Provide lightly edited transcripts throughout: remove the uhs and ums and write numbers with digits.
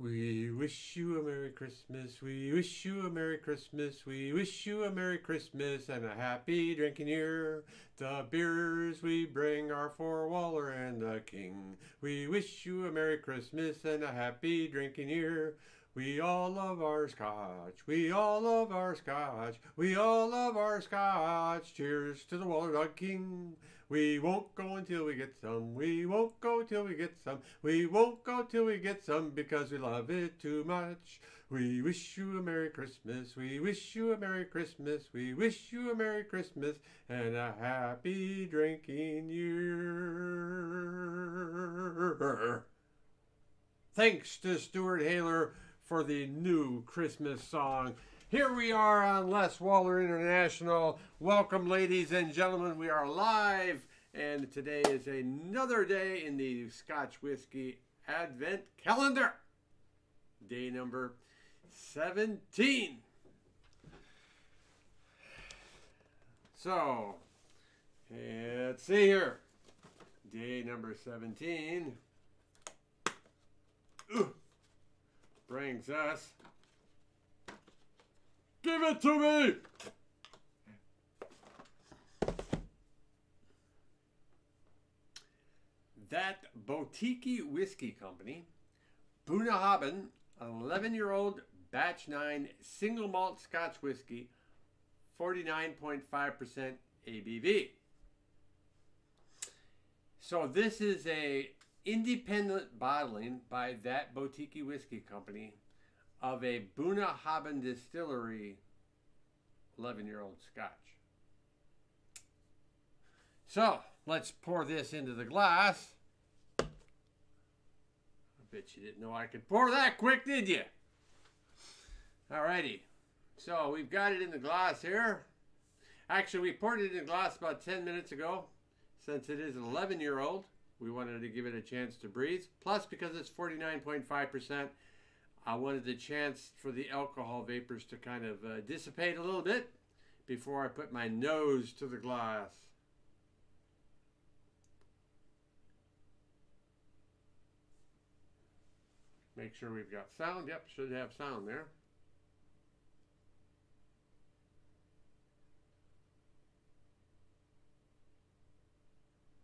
We wish you a Merry Christmas. We wish you a Merry Christmas. We wish you a Merry Christmas and a happy drinking year. The beers we bring are for Waller and the King. We wish you a Merry Christmas and a happy drinking year. We all love our Scotch. We all love our Scotch. We all love our Scotch. Cheers to the Waller Dog King. We won't go until we get some. We won't go till we get some. We won't go till we get some because we love it too much. We wish you a Merry Christmas. We wish you a Merry Christmas. We wish you a Merry Christmas and a happy drinking year. Thanks to Stuart Haler for the new Christmas song. Here we are on Les Waller International. Welcome, ladies and gentlemen. We are live, and today is another day in the Scotch Whisky Advent Calendar. Day number 17. So, let's see here. Day number 17 brings us... Give it to me! That Boutique Whiskey Company, Bunnahabhain, 11-year-old Batch 9 single malt Scotch whiskey, 49.5% ABV. So this is a independent bottling by That Boutique Whiskey Company of a Bunnahabhain distillery 11-year-old Scotch. So, let's pour this into the glass. I bet you didn't know I could pour that quick, did you? Alrighty. So, we've got it in the glass here. Actually, we poured it in the glass about 10 minutes ago. Since it is an 11-year-old, we wanted to give it a chance to breathe. Plus, because it's 49.5%, I wanted the chance for the alcohol vapors to kind of dissipate a little bit before I put my nose to the glass. Make sure we've got sound. Yep, should have sound there.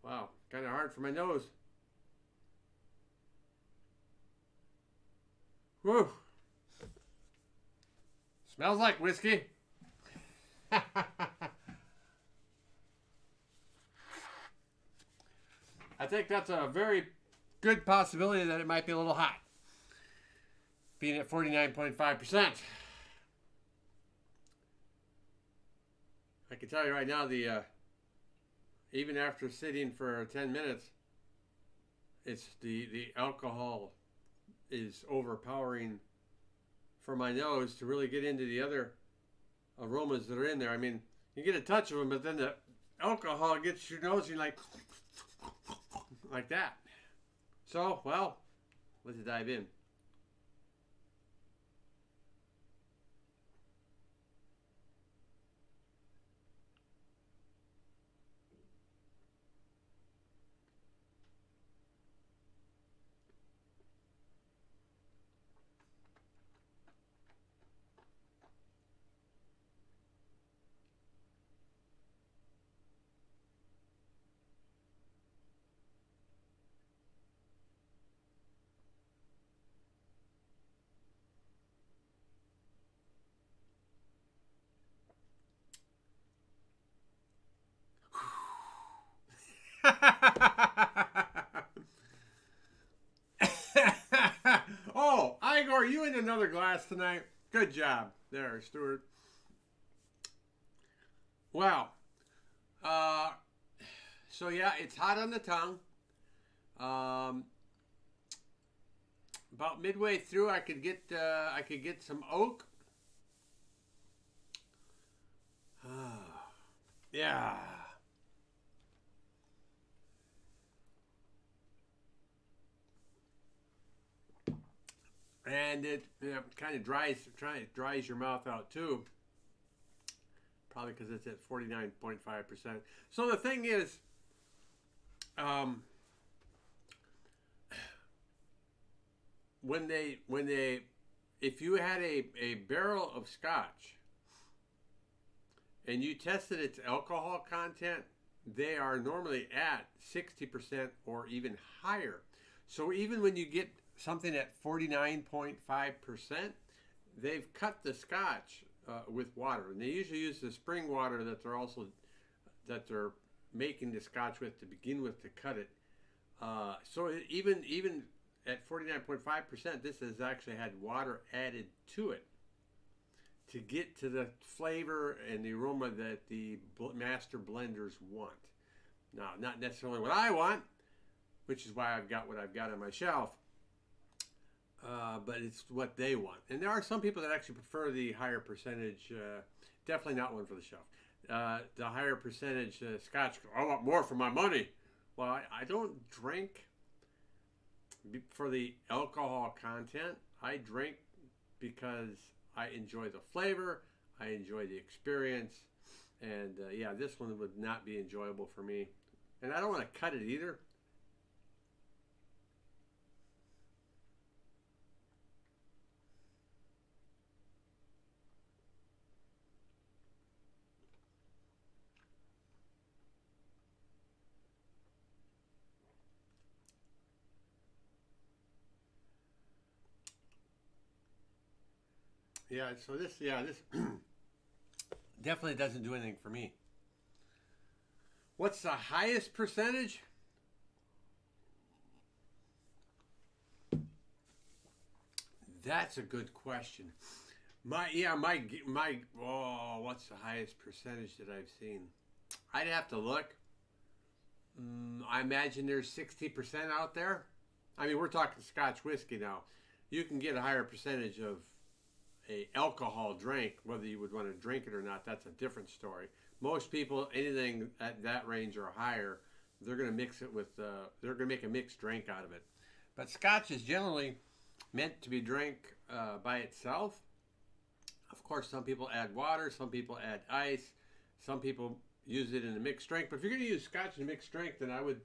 Wow, kind of hard for my nose. Whew. Smells like whiskey. I think that's a very good possibility that it might be a little hot, being at 49.5%. I can tell you right now, even after sitting for 10 minutes, it's the alcohol is overpowering for my nose to really get into the other aromas that are in there. I mean, you get a touch of them, but then the alcohol gets your nose and you're like that. So, well, let's dive in. Oh, Igor, you in another glass tonight. Good job there, Stuart. Wow. So yeah, it's hot on the tongue. About midway through, I could get some oak. Yeah. And it kind of dries your mouth out too. Probably because it's at 49.5%. So the thing is, if you had a barrel of scotch and you tested its alcohol content, they are normally at 60% or even higher. So even when you get something at 49.5%, they've cut the scotch with water, and they usually use the spring water that they're making the scotch with to begin with to cut it. So even at 49.5%, this has actually had water added to it to get to the flavor and the aroma that the master blenders want. Now, not necessarily what I want, which is why I've got what I've got on my shelf, but it's what they want. And there are some people that actually prefer the higher percentage, definitely not one for the shelf, the higher percentage scotch. I want more for my money. Well, I don't drink for the alcohol content. I drink because I enjoy the flavor, I enjoy the experience, and yeah, this one would not be enjoyable for me. And I don't want to cut it either. Yeah, so this definitely doesn't do anything for me. What's the highest percentage? That's a good question. What's the highest percentage that I've seen? I'd have to look. I imagine there's 60% out there. I mean, we're talking Scotch whiskey now. You can get a higher percentage of a alcohol drink, whether you would want to drink it or not, that's a different story. Most people, anything at that range or higher, they're going to mix it with, they're going to make a mixed drink out of it. But Scotch is generally meant to be drank by itself. Of course, some people add water, some people add ice, some people use it in a mixed drink. But if you're going to use Scotch in a mixed drink, then I would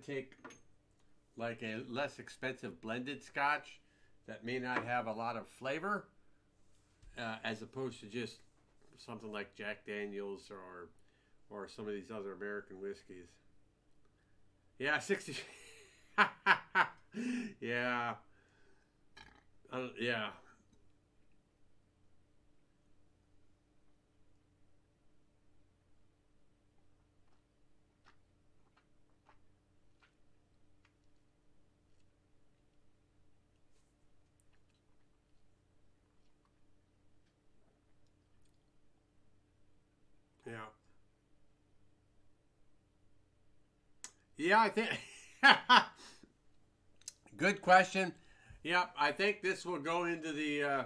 take like a less expensive blended Scotch that may not have a lot of flavor, as opposed to just something like Jack Daniels or some of these other American whiskeys. Yeah, 60. Yeah. Yeah. Yeah. Yeah, I think. Good question. Yeah, I think this will go into the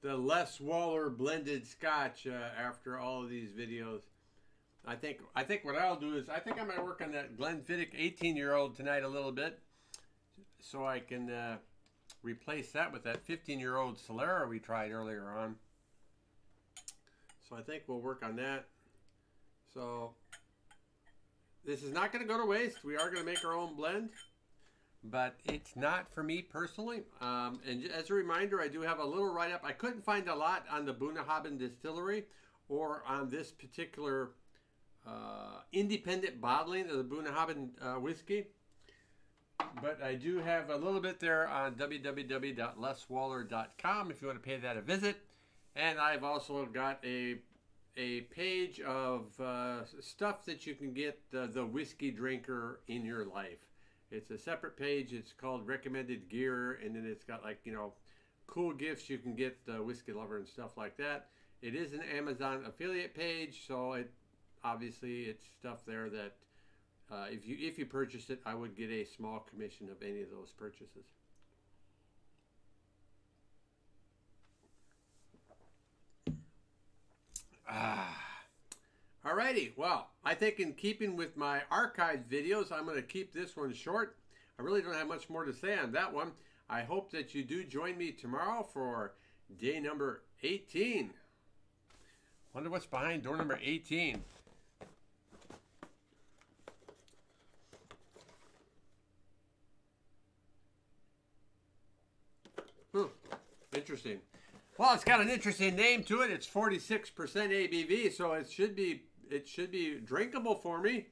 Les Waller blended Scotch after all of these videos. I think what I'll do is I think I might work on that Glenfiddich 18-year-old tonight a little bit, so I can replace that with that 15-year-old Solera we tried earlier on. So I think we'll work on that. So this is not going to go to waste. We are going to make our own blend, but it's not for me personally. And as a reminder, I do have a little write-up. I couldn't find a lot on the Bunnahabhain distillery or on this particular independent bottling of the Bunnahabhain whiskey. But I do have a little bit there on www.leswaller.com if you want to pay that a visit. And I've also got a page of stuff that you can get the whiskey drinker in your life. It's a separate page. It's called Recommended Gear, and then it's got, like, you know, cool gifts you can get the whiskey lover and stuff like that. It is an Amazon affiliate page, so it obviously it's stuff there that if you purchased it, I would get a small commission of any of those purchases. Alrighty, well, I think in keeping with my archived videos, I'm going to keep this one short. I really don't have much more to say on that one. I hope that you do join me tomorrow for day number 18. Wonder what's behind door number 18. Interesting. Well, it's got an interesting name to it. It's 46% ABV, so it should be drinkable for me.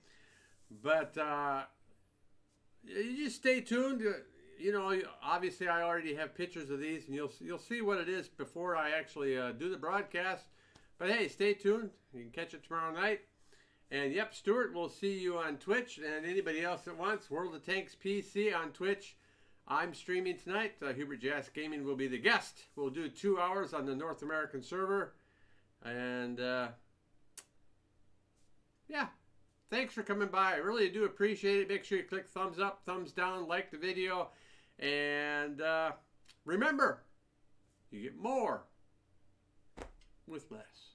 But you just stay tuned. You know, obviously I already have pictures of these, and you'll see what it is before I actually do the broadcast. But hey, stay tuned. You can catch it tomorrow night. And yep, Stuart, we'll see you on Twitch, and anybody else that wants, World of Tanks PC on Twitch. I'm streaming tonight. Hubert Jas Gaming will be the guest. We'll do 2 hours on the North American server. And yeah, thanks for coming by. I really do appreciate it. Make sure you click thumbs up, thumbs down, like the video. And remember, you get more with less.